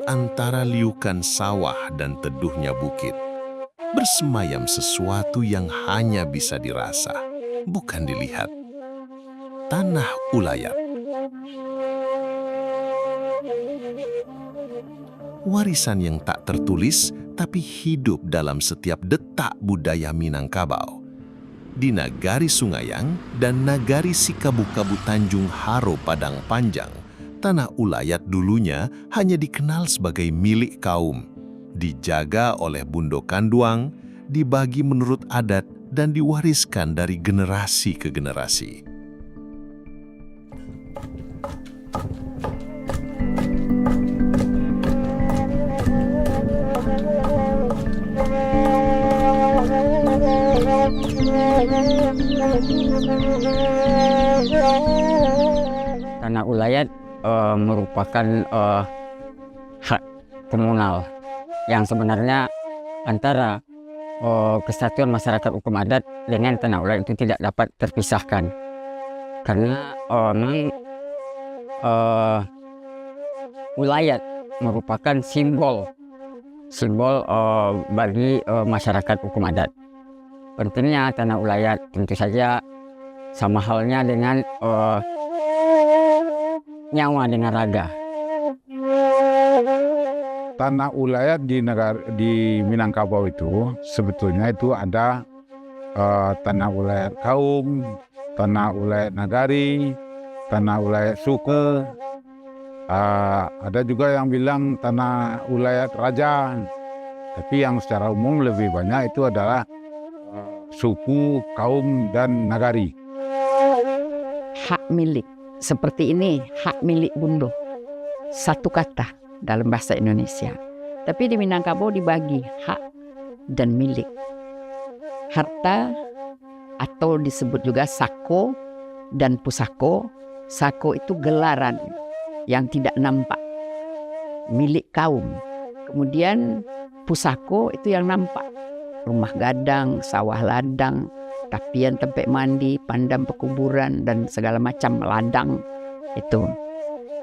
antara liukan sawah dan teduhnya bukit, bersemayam sesuatu yang hanya bisa dirasa, bukan dilihat. Tanah Ulayat. Warisan yang tak tertulis tapi hidup dalam setiap detak budaya Minangkabau. Di Nagari Sungayang dan Nagari Sikabu-Kabu Tanjung Haro Padang Panjang, Tanah Ulayat dulunya hanya dikenal sebagai milik kaum, dijaga oleh Bundo Kanduang, dibagi menurut adat dan diwariskan dari generasi ke generasi. Tanah Ulayat merupakan hak komunal yang sebenarnya antara kesatuan masyarakat hukum adat dengan Tanah Ulayat itu tidak dapat terpisahkan, karena memang Ulayat merupakan simbol bagi masyarakat hukum adat. Pentingnya Tanah Ulayat tentu saja sama halnya dengan nyawa dengan raga. Tanah Ulayat di Minangkabau itu sebetulnya itu ada Tanah Ulayat kaum, Tanah Ulayat nagari, Tanah Ulayat suku. Ada juga yang bilang Tanah Ulayat raja. Tapi yang secara umum lebih banyak itu adalah suku, kaum, dan nagari. Hak milik seperti ini, hak milik Bundo, satu kata dalam bahasa Indonesia. Tapi di Minangkabau dibagi hak dan milik. Harta atau disebut juga sako dan pusako. Sako itu gelaran yang tidak nampak, milik kaum. Kemudian pusako itu yang nampak, rumah gadang, sawah ladang, tapian tempat mandi, pandam pekuburan, dan segala macam ladang itu.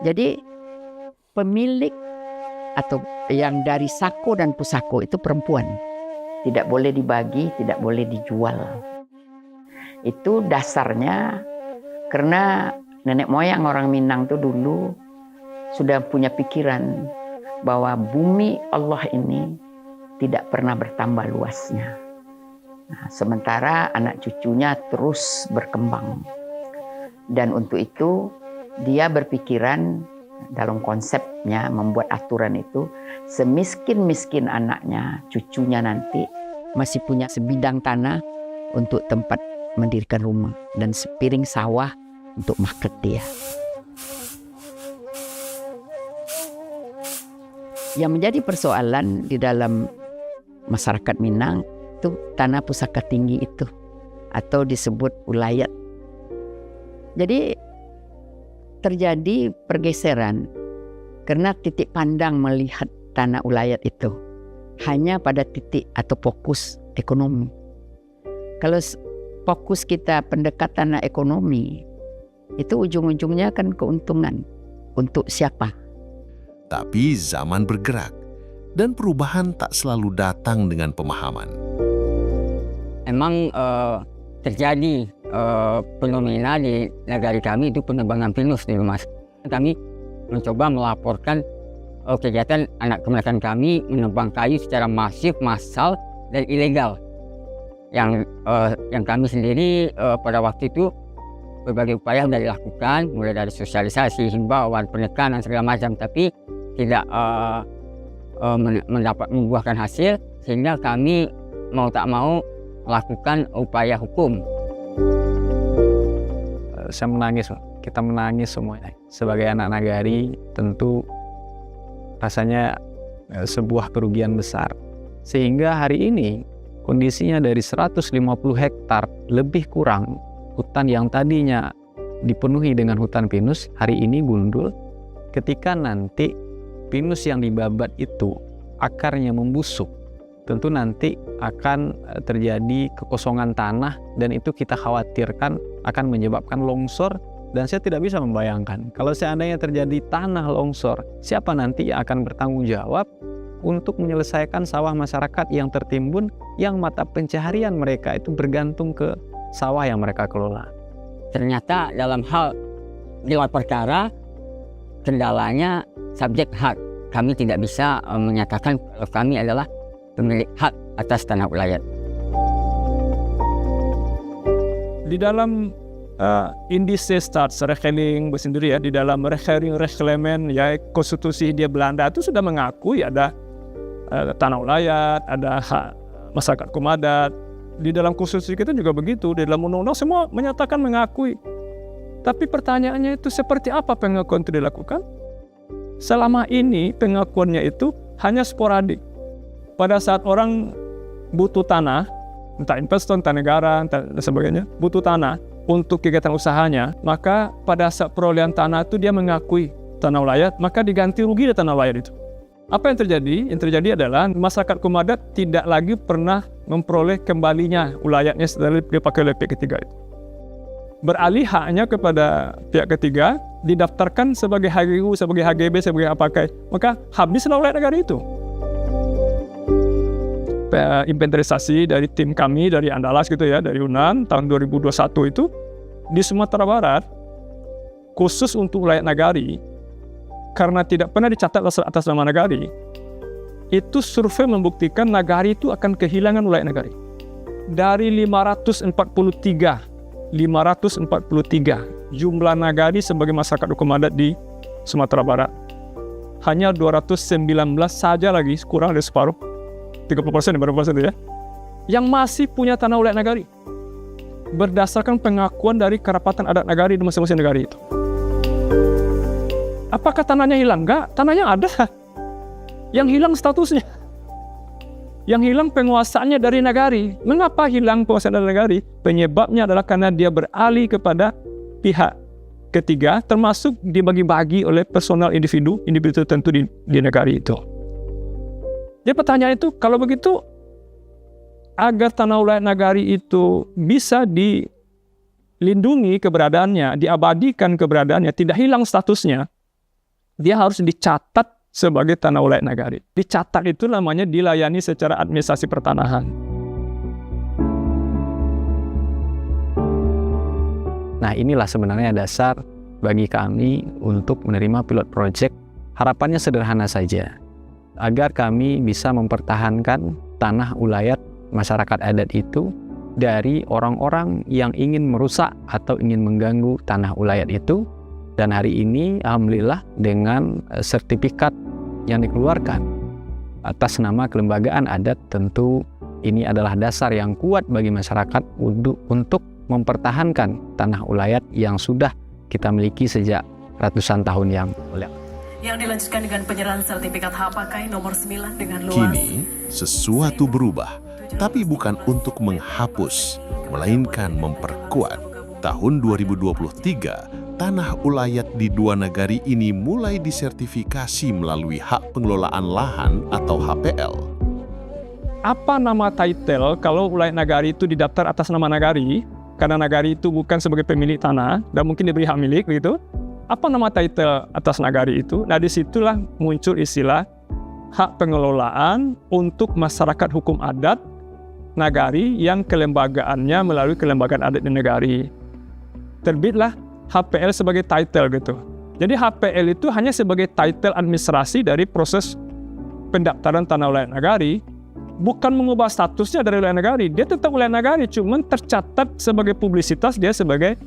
Jadi pemilik atau yang dari sako dan pusako itu perempuan. Tidak boleh dibagi, tidak boleh dijual. Itu dasarnya karena nenek moyang orang Minang itu dulu sudah punya pikiran bahwa bumi Allah ini tidak pernah bertambah luasnya. Nah, sementara anak cucunya terus berkembang. Dan untuk itu dia berpikiran dalam konsepnya membuat aturan itu, semiskin-miskin anaknya, cucunya nanti masih punya sebidang tanah untuk tempat mendirikan rumah dan sepiring sawah untuk market dia. Yang menjadi persoalan di dalam masyarakat Minang itu tanah pusaka tinggi itu, atau disebut ulayat. Jadi terjadi pergeseran karena titik pandang melihat tanah ulayat itu hanya pada titik atau fokus ekonomi. Kalau fokus kita pendekatan ekonomi, itu ujung-ujungnya kan keuntungan untuk siapa? Tapi zaman bergerak dan perubahan tak selalu datang dengan pemahaman. Emang terjadi fenomena di negara kami itu penebangan pinus di rumah. Kami mencoba melaporkan kegiatan anak kemerdekaan kami menebang kayu secara masif, massal, dan ilegal. Yang kami sendiri pada waktu itu berbagai upaya sudah dilakukan, mulai dari sosialisasi, himbauan, penekanan segala macam, tapi tidak membuahkan hasil, sehingga kami mau tak mau melakukan upaya hukum. Saya menangis, kita menangis semuanya. Sebagai anak nagari tentu rasanya sebuah kerugian besar. Sehingga hari ini kondisinya dari 150 hektar lebih kurang hutan yang tadinya dipenuhi dengan hutan pinus, hari ini gundul. Ketika nanti pinus yang dibabat itu akarnya membusuk, tentu nanti akan terjadi kekosongan tanah, dan itu kita khawatirkan akan menyebabkan longsor Dan saya tidak bisa membayangkan kalau seandainya terjadi tanah longsor, siapa nanti yang akan bertanggung jawab untuk menyelesaikan sawah masyarakat yang tertimbun, yang mata pencaharian mereka itu bergantung ke sawah yang mereka kelola. Ternyata dalam hal gelar perkara, kendalanya subjek hak. Kami tidak bisa menyatakan kalau kami adalah pemilik hak atas tanah ulayat. Di dalam indise staatsrechtelijk sendiri ya, di dalam regering ya konstitusi dia Belanda itu sudah mengakui ada tanah ulayat, ada hak masyarakat hukum adat. Di dalam konstitusi kita juga begitu, di dalam undang-undang semua menyatakan mengakui. Tapi pertanyaannya itu seperti apa pengakuan itu dilakukan? Selama ini pengakuannya itu hanya sporadik. Pada saat orang butuh tanah, entah investor, entah negara, entah dan sebagainya, butuh tanah untuk kegiatan usahanya, maka pada saat perolehan tanah itu dia mengakui tanah ulayat, maka diganti rugi dari tanah ulayat itu. Apa yang terjadi? Yang terjadi adalah masyarakat hukum adat tidak lagi pernah memperoleh kembalinya ulayatnya setelah dipakai oleh pihak ketiga itu. Beralih haknya kepada pihak ketiga, didaftarkan sebagai HGU, sebagai HGB, sebagai apakai, maka habislah ulayat negara itu. Inventarisasi dari tim kami dari Andalas gitu ya, dari UNAN tahun 2021 itu di Sumatera Barat khusus untuk ulayat nagari, karena tidak pernah dicatat atas nama nagari, itu survei membuktikan nagari itu akan kehilangan ulayat nagari. Dari 543 jumlah nagari sebagai masyarakat hukum adat di Sumatera Barat, hanya 219 saja lagi, kurang dari separuh, 30% ya, yang masih punya tanah ulayat nagari berdasarkan pengakuan dari kerapatan adat nagari di masing-masing negari itu. Apakah tanahnya hilang? Enggak, tanahnya ada. Yang hilang statusnya, yang hilang penguasaannya dari nagari. Mengapa hilang penguasaan dari nagari? Penyebabnya adalah karena dia beralih kepada pihak ketiga, termasuk dibagi-bagi oleh personal individu tertentu di negari itu. Jadi pertanyaan itu, kalau begitu, agar tanah ulayat nagari itu bisa dilindungi keberadaannya, diabadikan keberadaannya, tidak hilang statusnya, dia harus dicatat sebagai tanah ulayat nagari. Dicatat itu namanya dilayani secara administrasi pertanahan. Nah, inilah sebenarnya dasar bagi kami untuk menerima pilot project. Harapannya sederhana saja, agar kami bisa mempertahankan tanah ulayat masyarakat adat itu dari orang-orang yang ingin merusak atau ingin mengganggu tanah ulayat itu. Dan hari ini alhamdulillah dengan sertifikat yang dikeluarkan atas nama kelembagaan adat, tentu ini adalah dasar yang kuat bagi masyarakat untuk mempertahankan tanah ulayat yang sudah kita miliki sejak ratusan tahun yang lalu. Yang dilanjutkan dengan penyerahan sertifikat hak pakai nomor 9 dengan luas. Kini, sesuatu berubah, tapi bukan untuk menghapus, melainkan memperkuat. Tahun 2023, tanah ulayat di dua nagari ini mulai disertifikasi melalui hak pengelolaan lahan atau HPL. Apa nama title kalau ulayat nagari itu didaftar atas nama nagari, karena nagari itu bukan sebagai pemilik tanah dan mungkin diberi hak milik begitu? Apa nama title atas nagari itu? Nah, disitulah muncul istilah hak pengelolaan untuk masyarakat hukum adat nagari yang kelembagaannya melalui kelembagaan adat di nagari. Terbitlah HPL sebagai title gitu. Jadi HPL itu hanya sebagai title administrasi dari proses pendaftaran tanah ulayat nagari, bukan mengubah statusnya dari ulayat nagari. Dia tetap ulayat nagari, cuman tercatat sebagai publisitas dia sebagai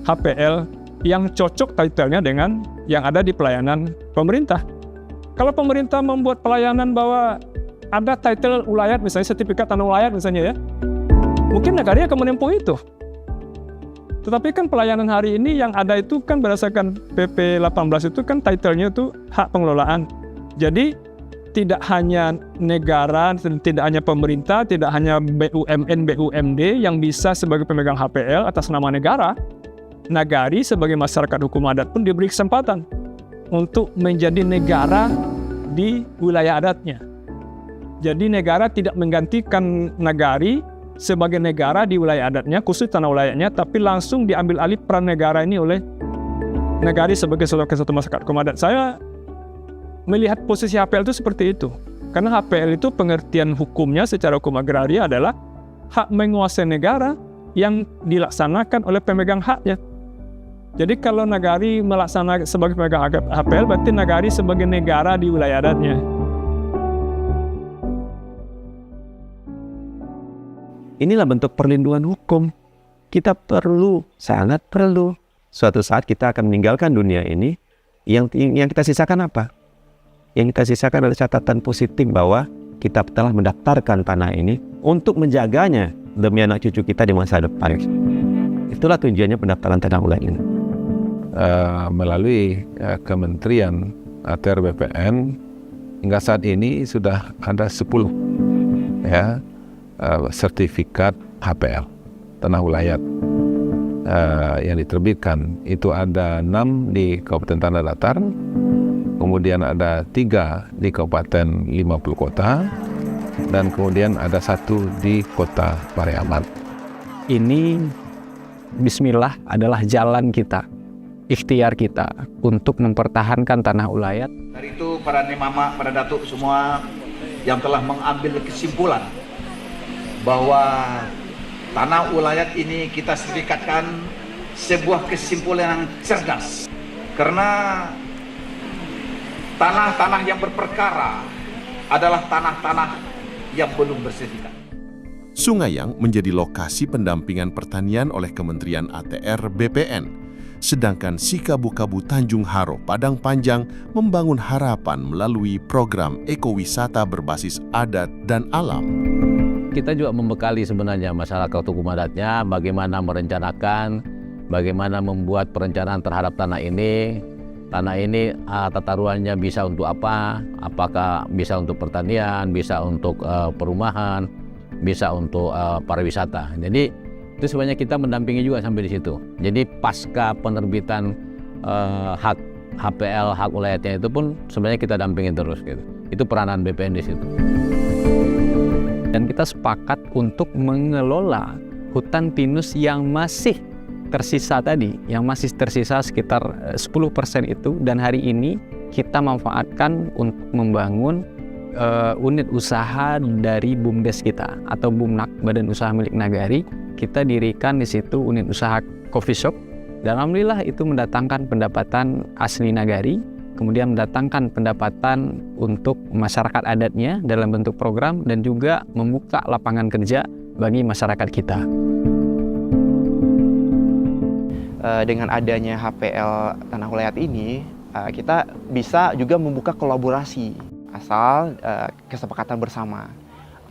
HPL yang cocok title-nya dengan yang ada di pelayanan pemerintah. Kalau pemerintah membuat pelayanan bahwa ada title ulayat, misalnya sertifikat tanah ulayat misalnya ya, mungkin negara akan menempuh itu. Tetapi kan pelayanan hari ini yang ada itu kan berdasarkan PP 18 itu kan title-nya itu hak pengelolaan. Jadi tidak hanya negara, tidak hanya pemerintah, tidak hanya BUMN, BUMD yang bisa sebagai pemegang HPL atas nama negara. Nagari sebagai masyarakat hukum adat pun diberi kesempatan untuk menjadi negara di wilayah adatnya. Jadi negara tidak menggantikan nagari sebagai negara di wilayah adatnya, khusus tanah ulayatnya, tapi langsung diambil alih peran negara ini oleh Nagari sebagai salah satu masyarakat kaum adat. Saya melihat posisi HPL itu seperti itu. Karena HPL itu pengertian hukumnya secara hukum agraria adalah hak menguasai negara yang dilaksanakan oleh pemegang haknya. Jadi kalau nagari melaksanakan sebagai pemegang HPL, berarti nagari sebagai negara di wilayah adatnya. Inilah bentuk perlindungan hukum. Kita perlu, sangat perlu. Suatu saat kita akan meninggalkan dunia ini, yang kita sisakan apa? Yang kita sisakan adalah catatan positif bahwa kita telah mendaftarkan tanah ini untuk menjaganya demi anak cucu kita di masa depan. Itulah tujuannya pendaftaran tanah ulayat ini. Melalui Kementerian ATR BPN hingga saat ini sudah ada 10 sertifikat HPL tanah ulayat yang diterbitkan. Itu ada 6 di Kabupaten Tanah Datar, kemudian ada 3 di Kabupaten 50 Kota, dan kemudian ada 1 di Kota Pariaman. Ini bismillah adalah jalan kita, ikhtiar kita untuk mempertahankan tanah ulayat. Dari itu para nimama, para datuk semua yang telah mengambil kesimpulan bahwa tanah ulayat ini kita sertifikatkan sebuah kesimpulan yang cerdas. Karena tanah-tanah yang berperkara adalah tanah-tanah yang belum bersertifikat. Sungayang menjadi lokasi pendampingan pertanian oleh Kementerian ATR BPN, sedangkan Sikabu-Kabu Tanjung Haro Padang Panjang membangun harapan melalui program ekowisata berbasis adat dan alam. Kita juga membekali sebenarnya masyarakat hukum adatnya bagaimana merencanakan, bagaimana membuat perencanaan terhadap tanah ini. Tanah ini tata ruangnya bisa untuk apa? Apakah bisa untuk pertanian, bisa untuk perumahan, bisa untuk pariwisata. Jadi itu sebenarnya kita mendampingi juga sampai di situ. Jadi pasca penerbitan hak HPL, hak ulayatnya itu pun sebenarnya kita dampingin terus gitu. Itu peranan BPN di situ. Dan kita sepakat untuk mengelola hutan pinus yang masih tersisa tadi, yang masih tersisa sekitar 10% itu, dan hari ini kita manfaatkan untuk membangun unit usaha dari BUMDes kita atau BUMNAK, Badan Usaha Milik Nagari. Kita dirikan di situ unit usaha coffee shop, dan alhamdulillah itu mendatangkan pendapatan asli Nagari, kemudian mendatangkan pendapatan untuk masyarakat adatnya dalam bentuk program, dan juga membuka lapangan kerja bagi masyarakat kita. Dengan adanya HPL Tanah Ulayat ini, kita bisa juga membuka kolaborasi asal kesepakatan bersama.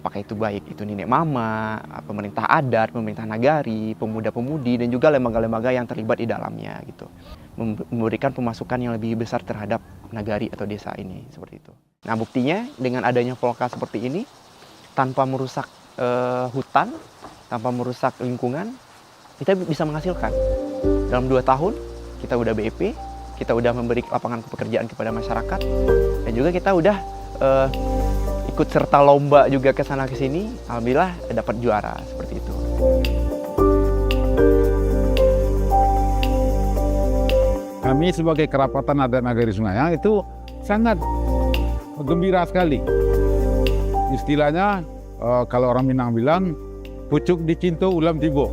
Apakah itu baik itu nenek mama, pemerintah adat, pemerintah nagari, pemuda-pemudi, dan juga lembaga-lembaga yang terlibat di dalamnya gitu. Memberikan pemasukan yang lebih besar terhadap nagari atau desa ini, seperti itu. Nah, buktinya dengan adanya Volka seperti ini, tanpa merusak hutan, tanpa merusak lingkungan, kita bisa menghasilkan. Dalam 2 tahun kita udah BEP, kita udah memberi lapangan pekerjaan kepada masyarakat, dan juga kita udah ikut serta lomba juga ke sana ke sini, alhamdulillah dapat juara seperti itu. Kami sebagai kerapatan adat Nagari Sungayang itu sangat gembira sekali. Istilahnya kalau orang Minang bilang pucuk dicinto ulam tibo.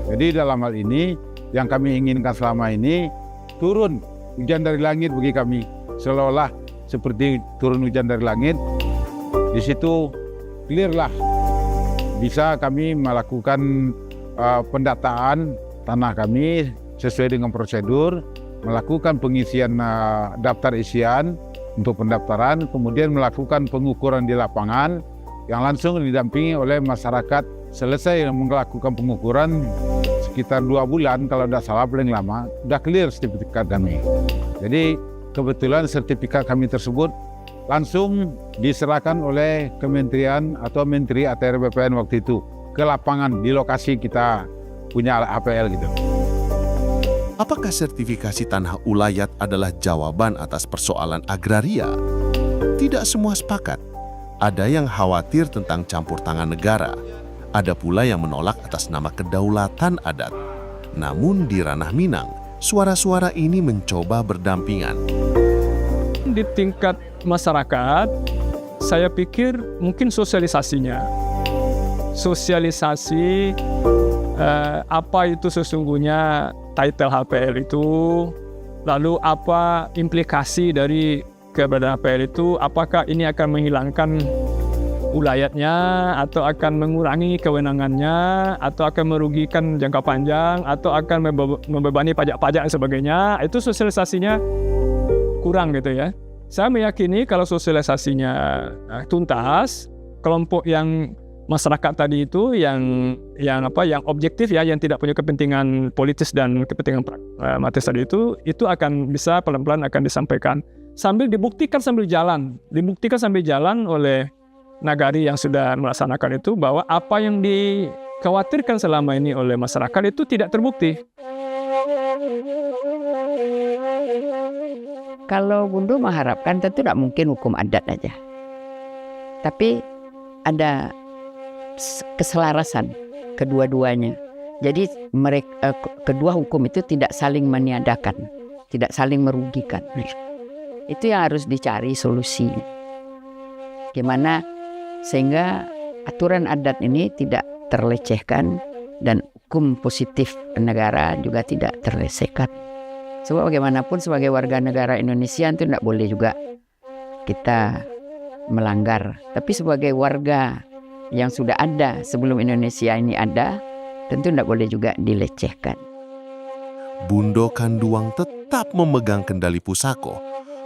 Jadi dalam hal ini yang kami inginkan selama ini turun hujan dari langit bagi kami, seolah-olah seperti turun hujan dari langit. Di situ clear lah, bisa kami melakukan pendataan tanah kami sesuai dengan prosedur, melakukan pengisian daftar isian untuk pendaftaran, kemudian melakukan pengukuran di lapangan yang langsung didampingi oleh masyarakat. Selesai melakukan pengukuran sekitar 2 bulan, kalau tidak salah paling lama, sudah clear sertifikat kami. Jadi kebetulan sertifikat kami tersebut langsung diserahkan oleh Kementerian atau Menteri ATR BPN waktu itu ke lapangan di lokasi kita punya APL gitu. Apakah sertifikasi tanah ulayat adalah jawaban atas persoalan agraria? Tidak semua sepakat. Ada yang khawatir tentang campur tangan negara. Ada pula yang menolak atas nama kedaulatan adat. Namun di ranah Minang, suara-suara ini mencoba berdampingan. Di tingkat masyarakat, saya pikir mungkin sosialisasinya. Sosialisasi apa itu sesungguhnya title HPL itu, lalu apa implikasi dari keberadaan HPL itu, apakah ini akan menghilangkan ulayatnya, atau akan mengurangi kewenangannya, atau akan merugikan jangka panjang, atau akan membebani pajak-pajak dan sebagainya. Itu sosialisasinya kurang gitu ya. Saya meyakini kalau sosialisasinya tuntas, kelompok yang masyarakat tadi itu yang objektif ya, yang tidak punya kepentingan politis dan kepentingan pragmatis tadi itu akan bisa pelan-pelan akan disampaikan sambil dibuktikan sambil jalan oleh nagari yang sudah melaksanakan itu, bahwa apa yang dikhawatirkan selama ini oleh masyarakat itu tidak terbukti. Kalau Bundo mengharapkan tentu tidak mungkin hukum adat aja. Tapi ada keselarasan kedua-duanya. Jadi mereka kedua hukum itu tidak saling meniadakan, tidak saling merugikan. Itu yang harus dicari solusinya. Gimana sehingga aturan adat ini tidak terlecehkan dan hukum positif negara juga tidak terlecehkan. Sebab bagaimanapun sebagai warga negara Indonesia itu tidak boleh juga kita melanggar. Tapi sebagai warga yang sudah ada sebelum Indonesia ini ada, tentu tidak boleh juga dilecehkan. Bundo Kanduang tetap memegang kendali pusako.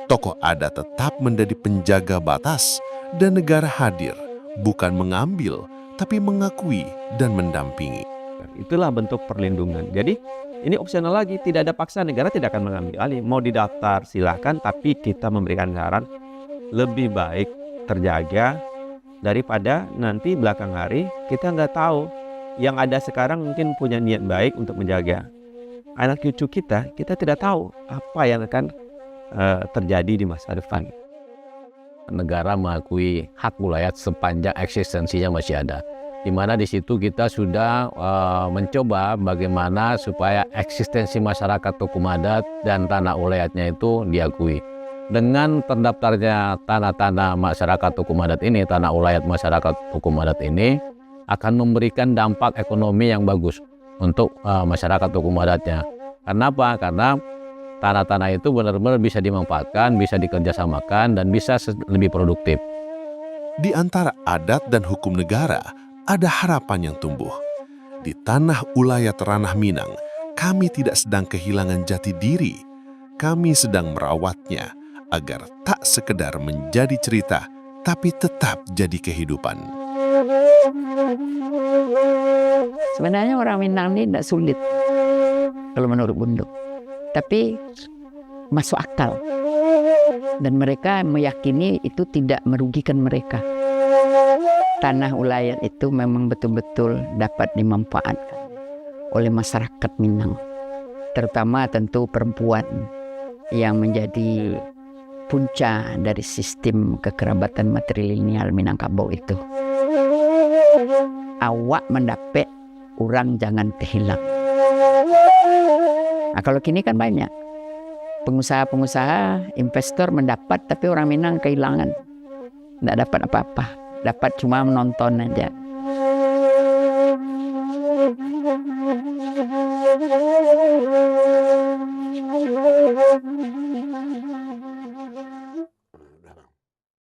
Tokoh adat tetap menjadi penjaga batas dan negara hadir, bukan mengambil, tapi mengakui dan mendampingi. Itulah bentuk perlindungan. Jadi ini opsional lagi, tidak ada paksa, negara tidak akan mengambil alih. Mau didaftar silahkan, tapi kita memberikan saran lebih baik terjaga daripada nanti belakang hari kita nggak tahu. Yang ada sekarang mungkin punya niat baik untuk menjaga. Anak cucu kita tidak tahu apa yang akan terjadi di masa depan. Negara mengakui hak wilayah sepanjang eksistensinya masih ada. Di mana di situ kita sudah mencoba bagaimana supaya eksistensi masyarakat hukum adat dan tanah ulayatnya itu diakui. Dengan terdaftarnya tanah-tanah masyarakat hukum adat ini, tanah ulayat masyarakat hukum adat ini akan memberikan dampak ekonomi yang bagus untuk masyarakat hukum adatnya. Kenapa? Karena tanah-tanah itu benar-benar bisa dimanfaatkan, bisa dikerjasamakan, dan bisa lebih produktif. Di antara adat dan hukum negara, ada harapan yang tumbuh. Di tanah ulayat ranah Minang, kami tidak sedang kehilangan jati diri. Kami sedang merawatnya agar tak sekedar menjadi cerita, tapi tetap jadi kehidupan. Sebenarnya orang Minang ini tidak sulit kalau menurut Bundo. Tapi masuk akal. Dan mereka meyakini itu tidak merugikan mereka. Tanah ulayat itu memang betul-betul dapat dimanfaatkan oleh masyarakat Minang. Terutama tentu perempuan yang menjadi punca dari sistem kekerabatan matrilineal Minangkabau itu. Awak mendapat, orang jangan kehilang. Nah, kalau kini kan banyak pengusaha-pengusaha, investor mendapat tapi orang Minang kehilangan. Tidak dapat apa-apa, dapat cuma menonton aja.